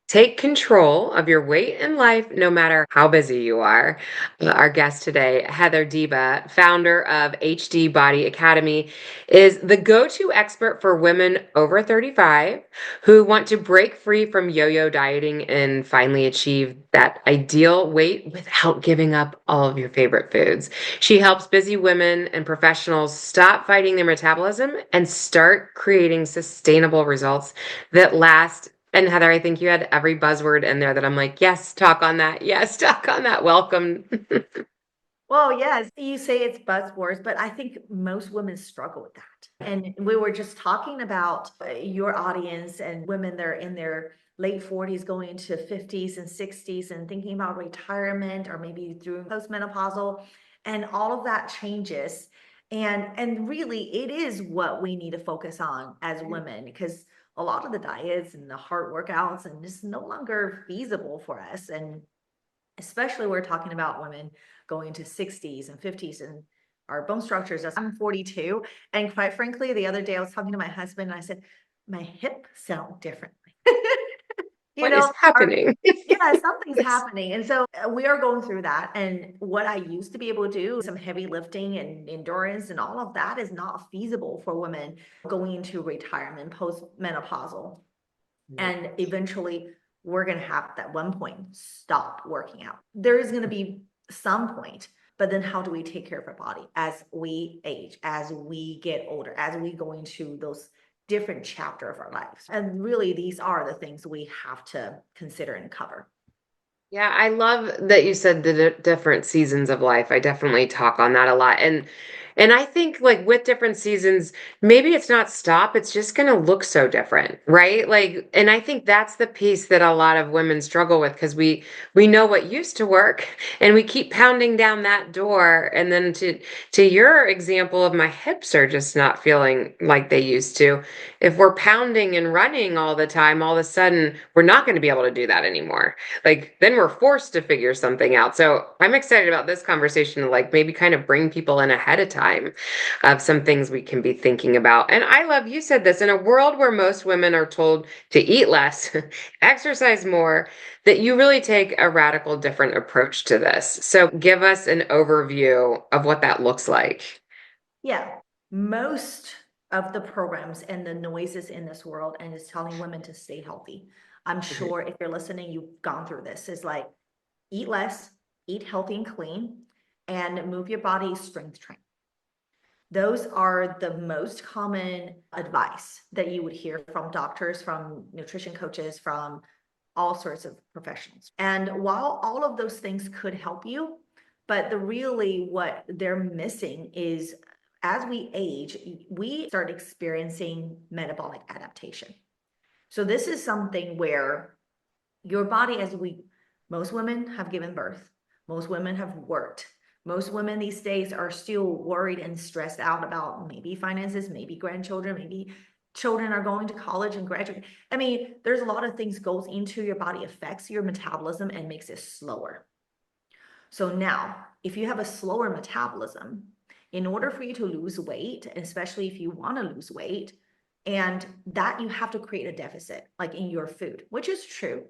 Take control of your weight and life no matter how busy you are. Our guest today, Heather Deba, founder of HD Body Academy, is the go to expert for women over 35 who want to break free from yo yo dieting and finally achieve that ideal weight without giving up all of your favorite foods. She helps busy women and professionals stop fighting their metabolism and start creating sustainable results that last. And Heather, I think you had every buzzword in there that I'm like, yes, talk on that. Yes, talk on that. Welcome. Well, yes, you say it's buzzwords, but I think most women struggle with that. And we were just talking about your audience and women that are in their late 40s going into 50s and 60s and thinking about retirement or maybe through postmenopausal, and all of that changes. And really it is what we need to focus on as women, because a lot of the diets and the hard workouts and just no longer feasible for us. And especially we're talking about women going to 60s and 50s and our bone structures. I'm 42. And quite frankly, the other day I was talking to my husband and I said, my hip sound differently. You What is know, our happening? yeah, something's Yes. happening. And so we are going through that. And what I used to be able to do, some heavy lifting and endurance and all of that, is not feasible for women going into retirement, post-menopausal. And eventually we're going to have at one point stop working out. There is going to be some point, but then how do we take care of our body as we age, as we get older, as we go into those different chapter of our lives? And really, these are the things we have to consider and cover. Yeah, I love that you said the different seasons of life. I definitely talk on that a lot. And I think like with different seasons, maybe it's not stop, it's just going to look so different, right? Like and I think that's the piece that a lot of women struggle with because we know what used to work and we keep pounding down that door and then to your example of my hips are just not feeling like they used to. If we're pounding and running all the time, all of a sudden we're not going to be able to do that anymore. Like then we're forced to figure something out. So I'm excited about this conversation to like maybe kind of bring people in ahead of time of some things we can be thinking about. And I love you said this in a world where most women are told to eat less, exercise more, that you really take a radical different approach to this. So give us an overview of what that looks like. Yeah, most of the programs and the noises in this world and is telling women to stay healthy. I'm Mhm. sure if you're listening, you've gone through this. Is like eat less, eat healthy and clean, and move your body, strength train. Those are the most common advice that you would hear from doctors, from nutrition coaches, from all sorts of professionals. And while all of those things could help you, but the really what they're missing is as we age, we start experiencing metabolic adaptation. So this is something where your body, most women have given birth, most women have worked, most women these days are still worried and stressed out about maybe finances, maybe grandchildren, maybe children are going to college and graduate. I mean, there's a lot of things goes into your body, affects your metabolism and makes it slower. So now if you have a slower metabolism, in order for you to lose weight, especially if you want to lose weight, and that you have to create a deficit like in your food, which is true,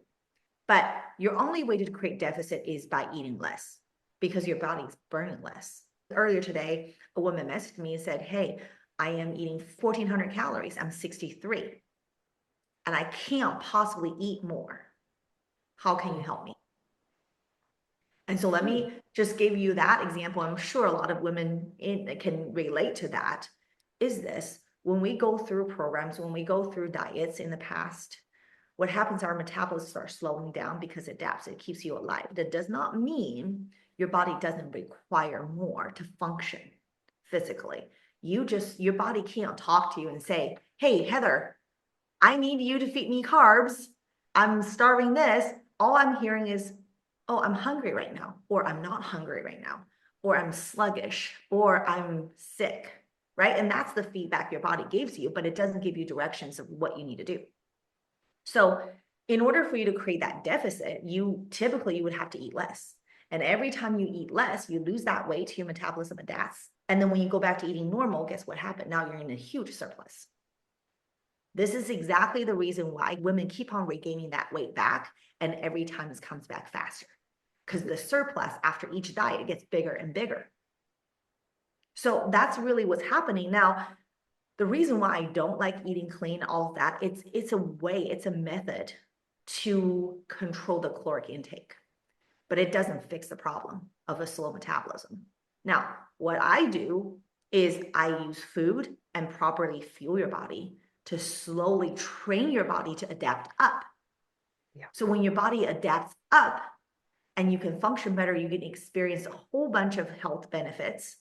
but your only way to create deficit is by eating less because your body's burning less. Earlier today, a woman messaged me and said, hey, I am eating 1,400 calories. I'm 63 and I can't possibly eat more. How can you help me? And so let me just give you that example. I'm sure a lot of women can relate to that. Is this when we go through programs, when we go through diets in the past, what happens, our metabolism starts slowing down because it adapts, it keeps you alive. That does not mean your body doesn't require more to function physically. Your body can't talk to you and say, hey, Heather, I need you to feed me carbs. I'm starving this. All I'm hearing is, oh, I'm hungry right now, or I'm not hungry right now, or I'm sluggish, or I'm sick, right? And that's the feedback your body gives you, but it doesn't give you directions of what you need to do. So in order for you to create that deficit, you would have to eat less. And every time you eat less, you lose that weight, your metabolism adapts. And then when you go back to eating normal, guess what happened? Now you're in a huge surplus. This is exactly the reason why women keep on regaining that weight back, and every time it comes back faster, because the surplus after each diet gets bigger and bigger. So that's really what's happening. Now, the reason why I don't like eating clean, all of that, it's a way, it's a method to control the caloric intake, but it doesn't fix the problem of a slow metabolism. Now, what I do is I use food and properly fuel your body to slowly train your body to adapt up. Yeah. So when your body adapts up and you can function better, you can experience a whole bunch of health benefits: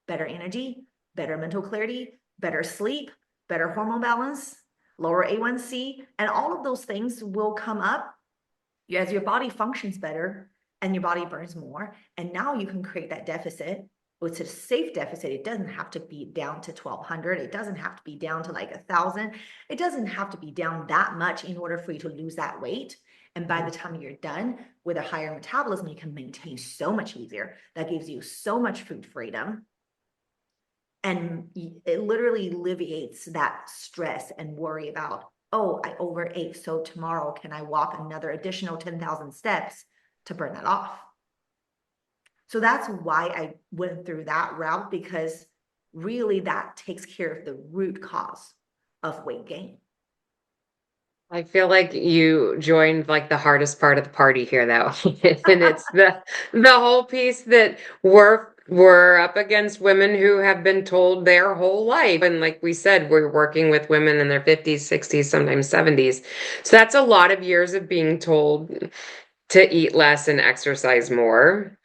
better energy, better mental clarity, better sleep, better hormone balance, lower A1C, and all of those things will come up as your body functions better and your body burns more. And now you can create that deficit. It's a safe deficit. It doesn't have to be down to 1,200. It doesn't have to be down to like 1,000. It doesn't have to be down that much in order for you to lose that weight. And by the time you're done with a higher metabolism, you can maintain so much easier. That gives you so much food freedom. And it literally alleviates that stress and worry about, oh, I overate, so tomorrow can I walk another additional 10,000 steps to burn that off? So that's why I went through that route, because really that takes care of the root cause of weight gain. I feel like you joined like the hardest part of the party here though. And it's the whole piece that we're up against women who have been told their whole life. And like we said, we're working with women in their 50s, 60s, sometimes 70s. So that's a lot of years of being told to eat less and exercise more,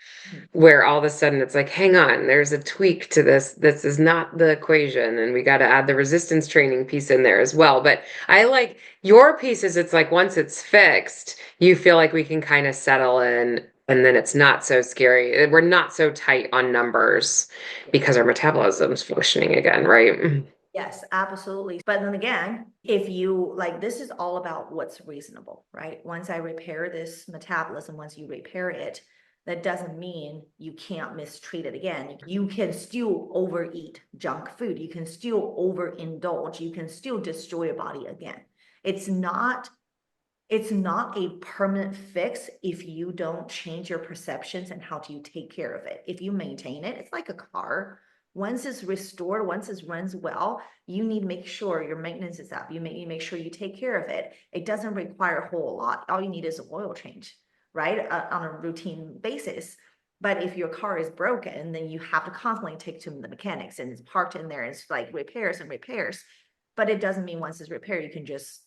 where all of a sudden it's like, hang on, there's a tweak to this. This is not the equation, and we got to add the resistance training piece in there as well. But I like your pieces. It's like once it's fixed, you feel like we can kind of settle in, and then it's not so scary. We're not so tight on numbers because our metabolism's functioning again, right? Yes, absolutely. But then again, if you like, this is all about what's reasonable, right? Once I repair this metabolism, once you repair it, that doesn't mean you can't mistreat it again. You can still overeat junk food. You can still overindulge. You can still destroy your body again. It's not a permanent fix if you don't change your perceptions and how do you take care of it. If you maintain it, it's like a car. Once it's restored, once it runs well, you need to make sure your maintenance is up. You make sure you take care of it. It doesn't require a whole lot. All you need is an oil change, right? On a routine basis. But if your car is broken, then you have to constantly take to the mechanics, and it's parked in there. And it's like repairs and repairs. But it doesn't mean once it's repaired, you can just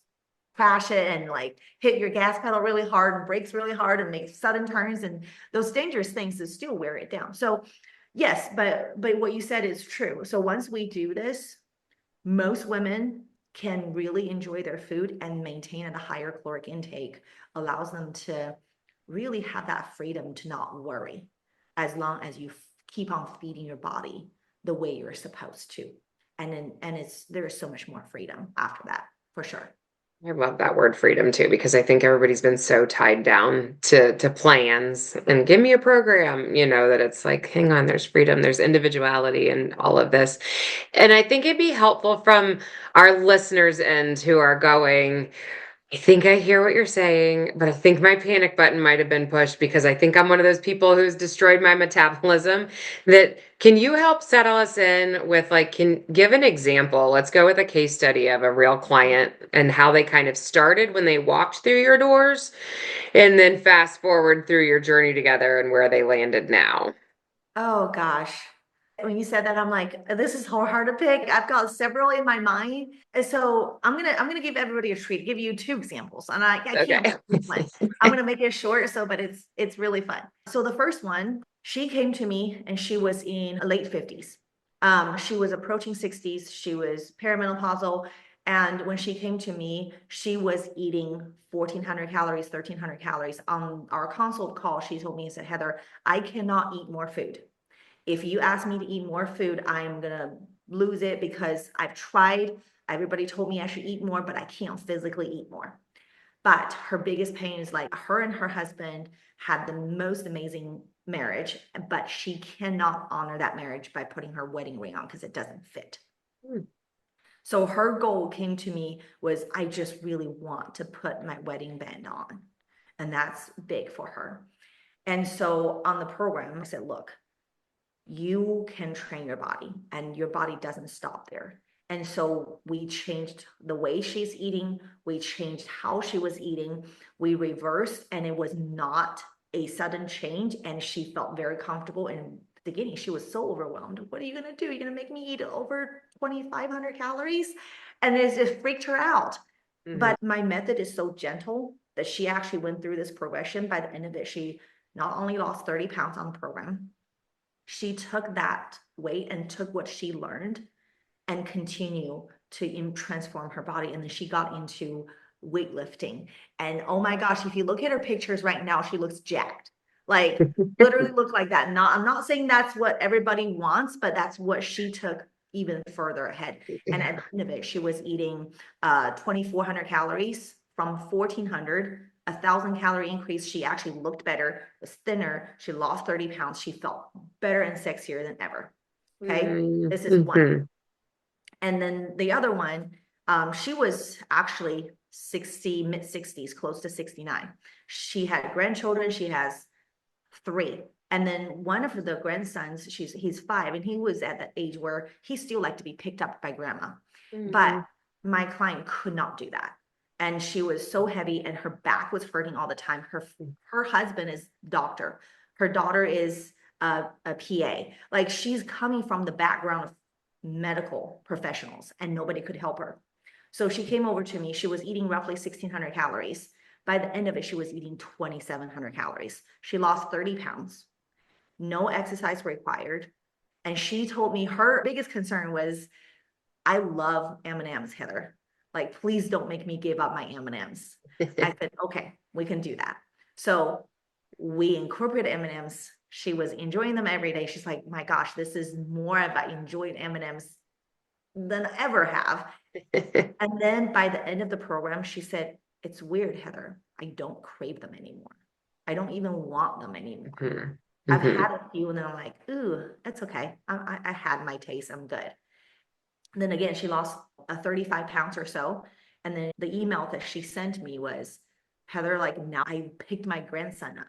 crash it and like hit your gas pedal really hard and brakes really hard and make sudden turns, and those dangerous things that still wear it down. So yes, but what you said is true. So once we do this, most women can really enjoy their food and maintain at a higher caloric intake, allows them to really have that freedom to not worry, as long as you keep on feeding your body the way you're supposed to. And there's so much more freedom after that, for sure. I love that word freedom too, because I think everybody's been so tied down to plans and give me a program, that it's like, hang on, there's freedom, there's individuality and all of this. And I think it'd be helpful from our listeners end who are going, I think I hear what you're saying, but I think my panic button might have been pushed because I think I'm one of those people who's destroyed my metabolism. That can you help settle us in with like, can give an example? Let's go with a case study of a real client and how they kind of started when they walked through your doors, and then fast forward through your journey together and where they landed now. Oh gosh. When you said that, I'm like, this is so hard to pick. I've got several in my mind. And so I'm gonna give everybody a treat, give you two examples. And I can't Okay. pick one. I'm gonna make it short, but it's really fun. So the first one, she came to me and she was in late 50s. She was approaching 60s, she was perimenopausal. And when she came to me, she was eating 1,400 calories, 1,300 calories. On our consult call, she told me and said, Heather, I cannot eat more food. If you ask me to eat more food, I'm gonna lose it because I've tried. Everybody told me I should eat more, but I can't physically eat more. But her biggest pain is like her and her husband had the most amazing marriage, but she cannot honor that marriage by putting her wedding ring on because it doesn't fit. So her goal came to me was, I just really want to put my wedding band on. And that's big for her. And so on the program, I said, look, you can train your body and your body doesn't stop there. And so we changed the way she's eating. We changed how she was eating. We reversed, and it was not a sudden change. And she felt very comfortable. In the beginning, she was so overwhelmed. What are you going to do? You're going to make me eat over 2,500 calories? And it just freaked her out. Mhm. But my method is so gentle that she actually went through this progression. By the end of it, she not only lost 30 pounds on the program, she took that weight and took what she learned and continue to transform her body. And then she got into weightlifting. And oh my gosh, if you look at her pictures right now, she looks jacked. Like literally look like that. Not, I'm not saying that's what everybody wants, but that's what she took even further ahead. And at Yeah. the end of it, she was eating 2,400 calories from 1,400, 1,000 calorie increase. She actually looked better, was thinner. She lost 30 pounds. She felt better and sexier than ever. Okay. This is one. Mm-hmm. And then the other one, she was actually 60, mid 60s, close to 69. She had grandchildren. She has three. And then one of the grandsons, he's 5, and he was at the age where he still liked to be picked up by grandma. But Mm-hmm. my client could not do that. And she was so heavy and her back was hurting all the time. Her husband is doctor. Her daughter is a PA. Like she's coming from the background of medical professionals and nobody could help her. So she came over to me. She was eating roughly 1,600 calories. By the end of it, she was eating 2,700 calories. She lost 30 pounds, no exercise required. And she told me her biggest concern was, I love M&Ms, Heather. Like, please don't make me give up my M&Ms. I said, okay, we can do that. So we incorporated M&Ms. She was enjoying them every day. She's like, my gosh, this is more about enjoying M&Ms than I ever have. And then by the end of the program, she said, it's weird, Heather. I don't crave them anymore. I don't even want them anymore. Mhm. I've Mhm. had a few and then I'm like, ooh, that's okay. I had my taste. I'm good. And then again, she lost 35 pounds or so. And then the email that she sent me was, Heather, like now I picked my grandson up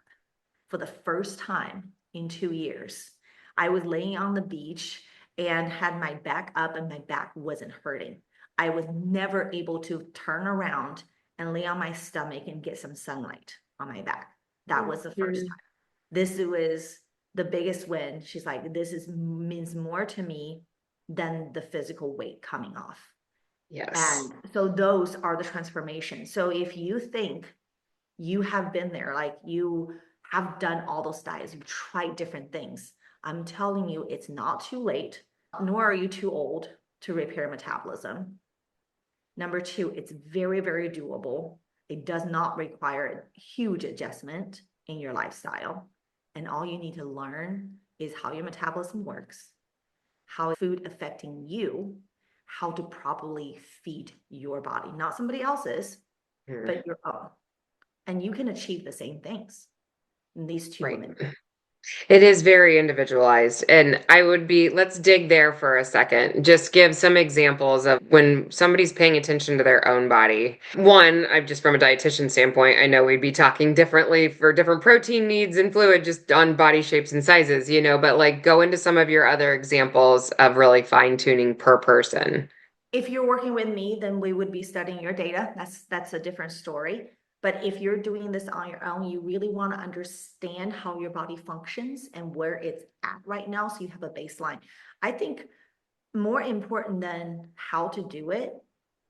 for the first time in 2 years. I was laying on the beach and had my back up and my back wasn't hurting. I was never able to turn around and lay on my stomach and get some sunlight on my back. That was the first Mhm. time. This was the biggest win. She's like, this is means more to me than the physical weight coming off. Yes. And so those are the transformations. So if you think you have been there, like you have done all those diets, you've tried different things, I'm telling you, it's not too late, nor are you too old to repair metabolism. Number two, it's very, very doable. It does not require huge adjustment in your lifestyle. And all you need to learn is how your metabolism works, how is food affecting you, how to properly feed your body, not somebody else's, Mhm. but your own. And you can achieve the same things these two Right. women. It is very individualized. And I would be, let's dig there for a second. Just give some examples of when somebody's paying attention to their own body. One, I'm just from a dietitian standpoint, I know we'd be talking differently for different protein needs and fluid just on body shapes and sizes, but like go into some of your other examples of really fine tuning per person. If you're working with me, then we would be studying your data. That's a different story. But if you're doing this on your own, you really want to understand how your body functions and where it's at right now, so you have a baseline. I think more important than how to do it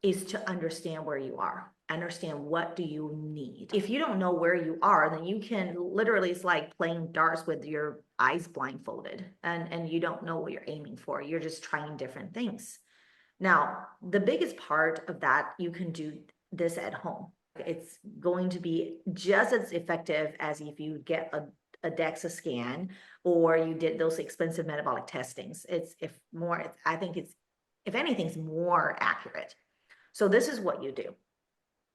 is to understand where you are, understand what do you need. If you don't know where you are, then you can literally, it's like playing darts with your eyes blindfolded, and you don't know what you're aiming for. You're just trying different things. Now, the biggest part of that, you can do this at home. It's going to be just as effective as if you get a DEXA scan or you did those expensive metabolic testings. I think it's, if anything's more accurate. So this is what you do.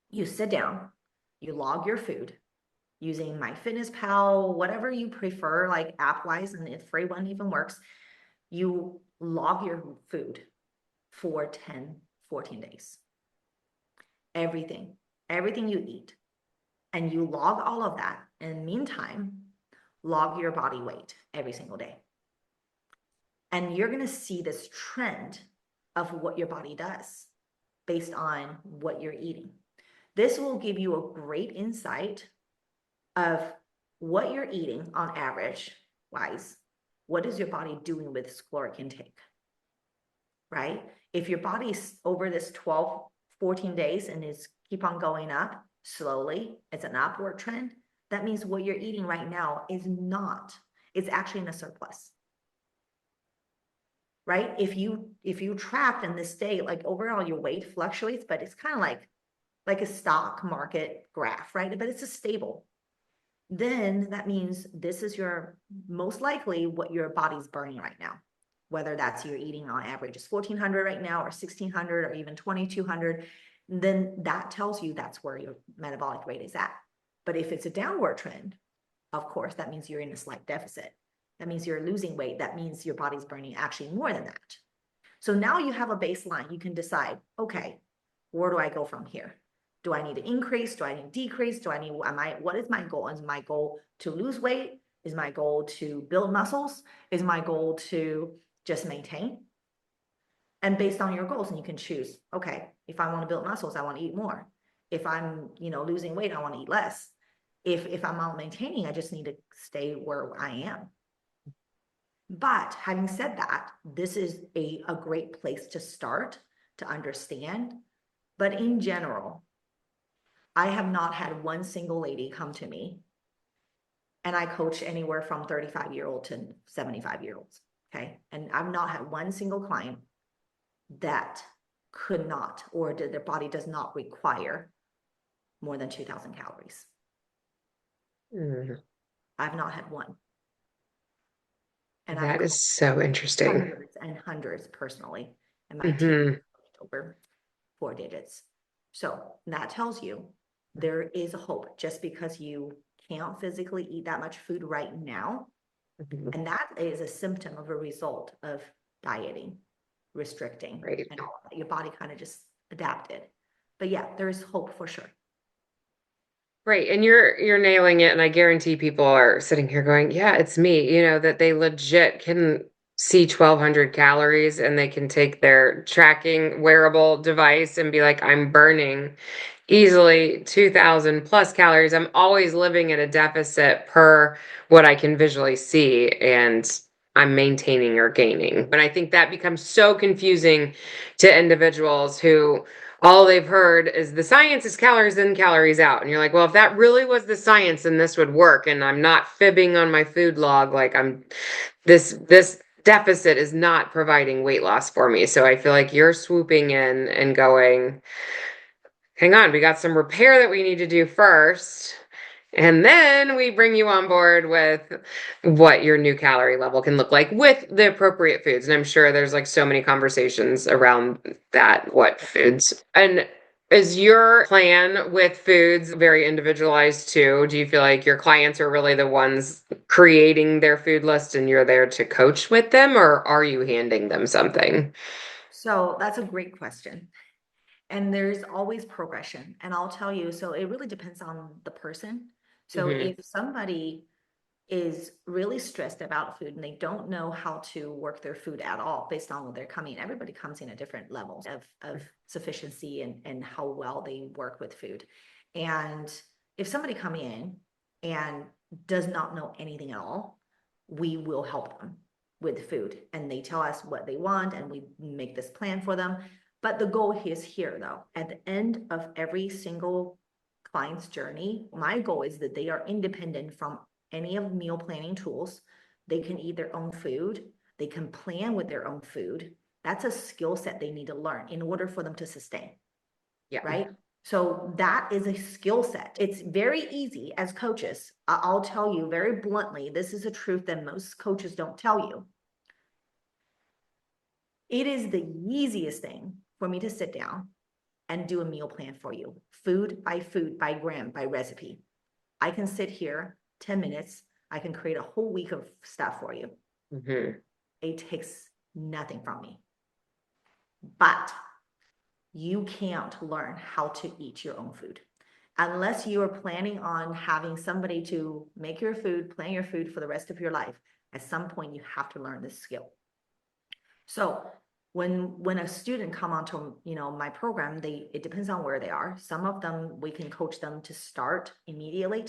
You sit down, you log your food using MyFitnessPal, whatever you prefer, like app-wise, and the free one even works. You log your food for 10 14 days. Everything you eat. And you log all of that. In the meantime, log your body weight every single day. And you're going to see this trend of what your body does based on what you're eating. This will give you a great insight of what you're eating on average wise. What is your body doing with caloric intake? Right? If your body's over this 12, 14 days and is keep on going up slowly, it's an upward trend, that means what you're eating right now is not, it's actually in a surplus. Right? If you track in this state, like overall your weight fluctuates, but it's kind of like a stock market graph, right? But it's a stable. Then that means this is your most likely what your body's burning right now. Whether that's you're eating on average is 1400 right now, or 1600, or even 2200, then that tells you that's where your metabolic rate is at. But if it's a downward trend, of course, that means you're in a slight deficit. That means you're losing weight. That means your body's burning actually more than that. So now you have a baseline. You can decide, okay, where do I go from here? Do I need to increase? Do I need to decrease? What is my goal? Is my goal to lose weight? Is my goal to build muscles? Is my goal to just maintain? And based on your goals, and you can choose, okay, if I want to build muscles, I want to eat more. If I'm, losing weight, I want to eat less. If I'm not maintaining, I just need to stay where I am. But having said that, this is a great place to start to understand. But in general, I have not had one single lady come to me, and I coach anywhere from 35-year-old to 75-year-olds. Okay. And I've not had one single client that could not, or their body does not require more than 2,000 calories. I've not had one. And I've That is so interesting. hundreds and hundreds personally, and my team over 4 digits. So that tells you there is hope, just because you can't physically eat that much food right now. And that is a symptom of a result of dieting, restricting, Right. and all that. Your body kind of just adapted. But yeah, there is hope for sure. Right. And you're nailing it. And I guarantee people are sitting here going, yeah, it's me, that they legit can see 1,200 calories and they can take their tracking wearable device and be like, I'm burning easily 2,000 plus calories. I'm always living at a deficit per what I can visually see, and I'm maintaining or gaining. And I think that becomes so confusing to individuals who all they've heard is the science is calories in, calories out. And you're like, well, if that really was the science, then this would work. And I'm not fibbing on my food log. Like this deficit is not providing weight loss for me. So I feel like you're swooping in and going, hang on, we got some repair that we need to do first. And then we bring you on board with what your new calorie level can look like with the appropriate foods. And I'm sure there's like so many conversations around that, what foods. And is your plan with foods very individualized too? Do you feel like your clients are really the ones creating their food list and you're there to coach with them, or are you handing them something? So that's a great question. And there's always progression. And I'll tell you, so it really depends on the person. So Hmm. if somebody is really stressed about food and they don't know how to work their food at all based on what they're coming, everybody comes in at different levels of sufficiency and how well they work with food. And if somebody come in and does not know anything at all, we will help them with food, and they tell us what they want and we make this plan for them. But the goal is here though, at the end of every single client's journey, my goal is that they are independent from any of meal planning tools. They can eat their own food. They can plan with their own food. That's a skill set they need to learn in order for them to sustain, Yeah. right? So that is a skill set. It's very easy as coaches. I'll tell you very bluntly, this is a truth that most coaches don't tell you. It is the easiest thing for me to sit down and do a meal plan for you, food, by gram, by recipe. I can sit here 10 minutes. I can create a whole week of stuff for you. Hmm. It takes nothing from me. But you can't learn how to eat your own food. Unless you are planning on having somebody to make your food, plan your food for the rest of your life, at some point you have to learn this skill. So when a student come onto my program, it depends on where they are. Some of them we can coach them to start immediately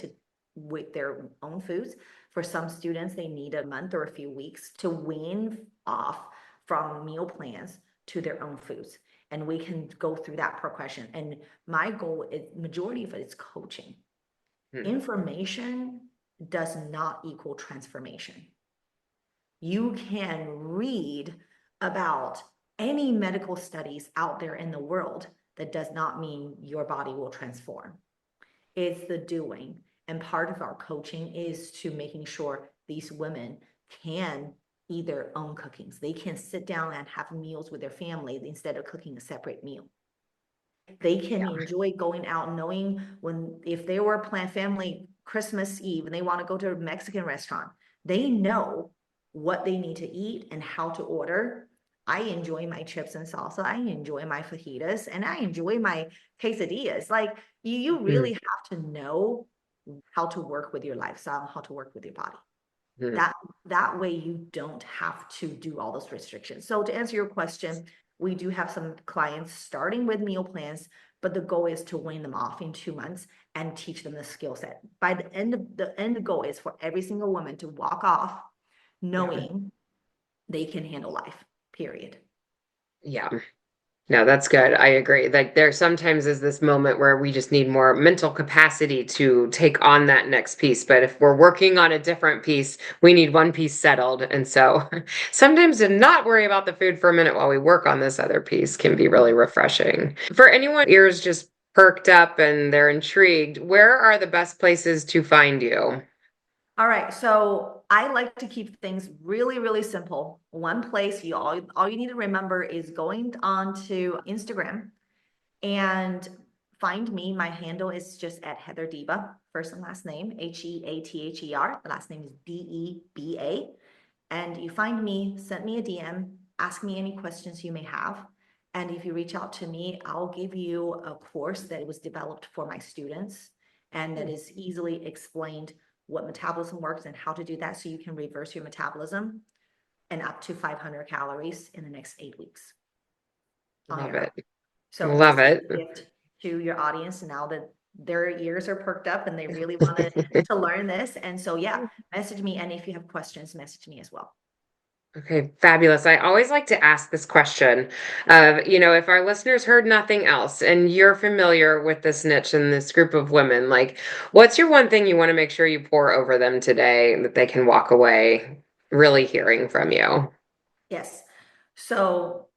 with their own foods. For some students, they need a month or a few weeks to wean off from meal plans to their own foods. And we can go through that progression. And my goal is majority of it is coaching. Hmm. Information does not equal transformation. You can read about any medical studies out there in the world. That does not mean your body will transform. It's the doing. And part of our coaching is to making sure these women can eat their own cookings. They can sit down and have meals with their family instead of cooking a separate meal. They can enjoy going out, knowing if they were planned family Christmas Eve and they want to go to a Mexican restaurant, they know what they need to eat and how to order. I enjoy my chips and salsa. I enjoy my fajitas and I enjoy my quesadillas. Like you really Hmm. have to know how to work with your lifestyle, how to work with your body. Hmm. That way you don't have to do all those restrictions. So to answer your question, we do have some clients starting with meal plans, but the goal is to wean them off in 2 months and teach them the skill set. By the end goal is for every single woman to walk off Yeah. knowing they can handle life, period. Yeah. No, that's good. I agree. Like there sometimes is this moment where we just need more mental capacity to take on that next piece. But if we're working on a different piece, we need one piece settled. And so sometimes to not worry about the food for a minute while we work on this other piece can be really refreshing. For anyone ears just perked up and they're intrigued, where are the best places to find you? All right, so I like to keep things really, really simple. One place all you need to remember is going on to Instagram and find me. My handle is just at Heather Deba, first and last name, Heather. The last name is Deba. And you find me, send me a DM, ask me any questions you may have. And if you reach out to me, I'll give you a course that was developed for my students and that is easily explained what metabolism works and how to do that so you can reverse your metabolism and up to 500 calories in the next 8 weeks on Love your own. it. So this Love is it. a gift to your audience now that their ears are perked up and they really wanted to learn this. And so, yeah, message me. And if you have questions, message me as well. Okay, fabulous. I always like to ask this question of, if our listeners heard nothing else and you're familiar with this niche and this group of women, like, what's your one thing you want to make sure you pour over them today that they can walk away really hearing from you? Yes. So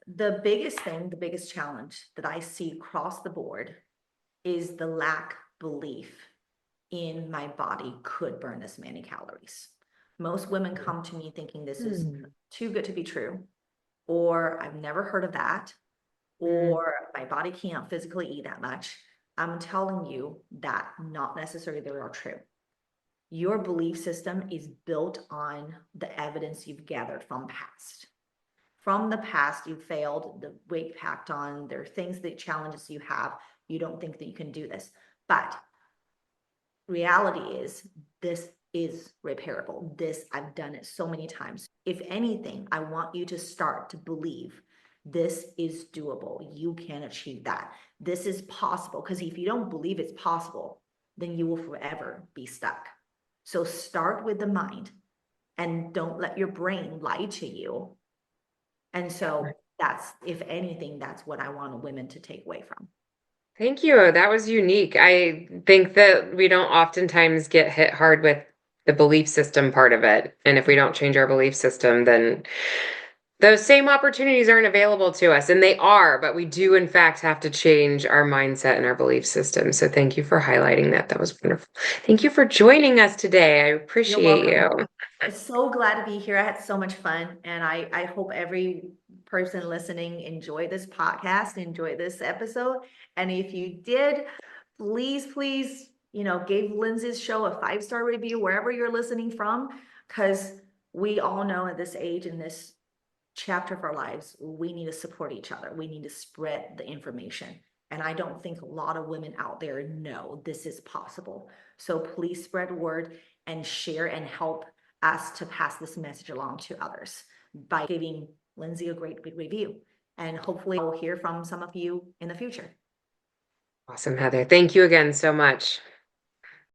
the biggest thing, the biggest challenge that I see across the board is the lack belief in my body could burn this many calories. Most women come to me thinking this is Hmm. too good to be true, or I've never heard of that, Hmm. or my body can't physically eat that much. I'm telling you that not necessarily they are true. Your belief system is built on the evidence you've gathered from past. From the past, you failed, the weight packed on, there are things that challenges you have. You don't think that you can do this. But reality is this is repairable. This, I've done it so many times. If anything, I want you to start to believe this is doable. You can achieve that. This is possible. Because if you don't believe it's possible, then you will forever be stuck. So start with the mind and don't let your brain lie to you. And so that's, if anything, that's what I want women to take away from. Thank you. That was unique. I think that we don't oftentimes get hit hard with the belief system part of it. And if we don't change our belief system, then those same opportunities aren't available to us. And they are, but we do, in fact, have to change our mindset and our belief system. So thank you for highlighting that. That was wonderful. Thank you for joining us today. I You're appreciate welcome. you. I'm so glad to be here. I had so much fun. And I hope every person listening enjoyed this podcast, enjoyed this episode. And if you did, please, give Lindsay's show a 5-star review wherever you're listening from, because we all know at this age and this chapter of our lives, we need to support each other. We need to spread the information. And I don't think a lot of women out there know this is possible. So please spread word and share and help us to pass this message along to others by giving Lindsay a great review. And hopefully I'll hear from some of you in the future. Awesome, Heather. Thank you again so much.